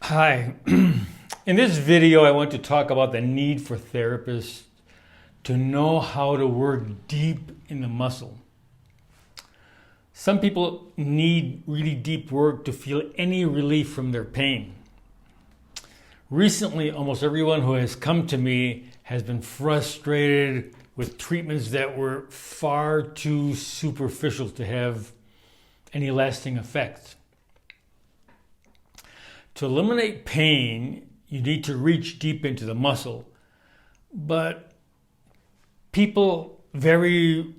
Hi. In this video, I want to talk about the need for therapists to know how to work deep in the muscle. Some people need really deep work to feel any relief from their pain. Recently, almost everyone who has come to me has been frustrated with treatments that were far too superficial to have any lasting effect. To eliminate pain, you need to reach deep into the muscle, but people vary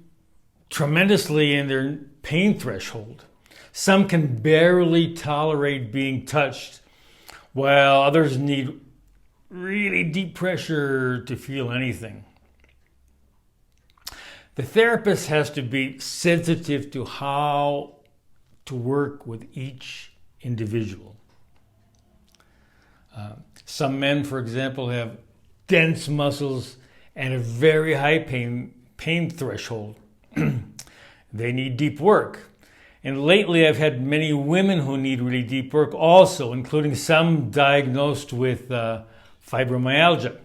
tremendously in their pain threshold. Some can barely tolerate being touched, while others need really deep pressure to feel anything. The therapist has to be sensitive to how to work with each individual. Some men, for example, have dense muscles and a very high pain threshold. They need deep work. And lately I've had many women who need really deep work also, including some diagnosed with fibromyalgia.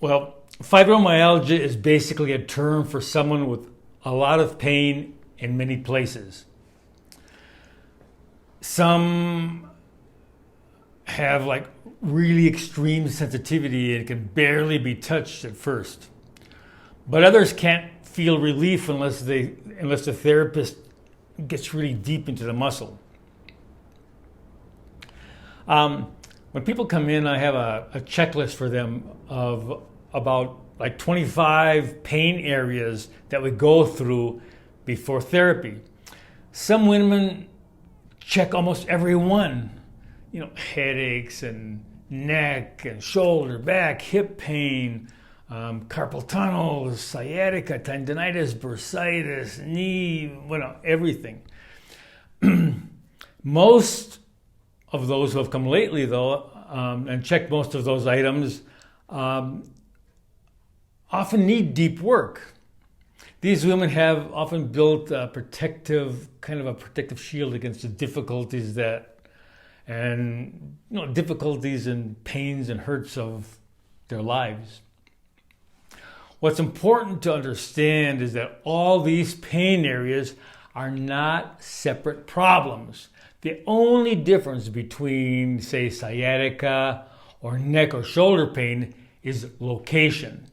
Well, fibromyalgia is basically a term for someone with a lot of pain in many places. Some have really extreme sensitivity and can barely be touched at first. But others can't feel relief unless the therapist gets really deep into the muscle. When people come in, I have a checklist for them of about 25 pain areas that we go through before therapy. Some women check almost every one. Headaches and neck and shoulder, back, hip pain, carpal tunnel, sciatica, tendinitis, bursitis, knee, everything. Most of those who have come lately, though, and checked most of those items, often need deep work. These women have often built a protective shield against the difficulties difficulties and pains and hurts of their lives. What's important to understand is that all these pain areas are not separate problems. The only difference between, say, sciatica or neck or shoulder pain is location.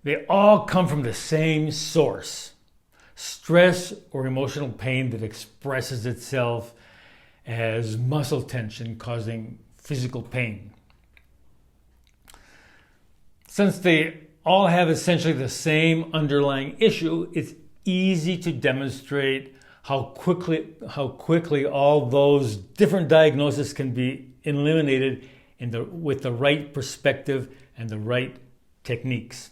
They all come from the same source: stress or emotional pain that expresses itself as muscle tension causing physical pain. Since they all have essentially the same underlying issue, it's easy to demonstrate how quickly all those different diagnoses can be eliminated with the right perspective and the right techniques.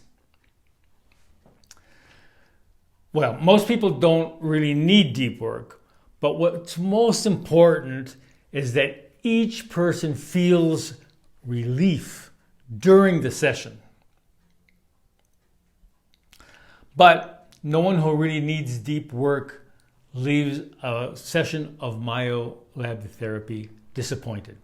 Well, most people don't really need deep work, but what's most important is that each person feels relief during the session. But no one who really needs deep work leaves a session of MyoLab therapy disappointed.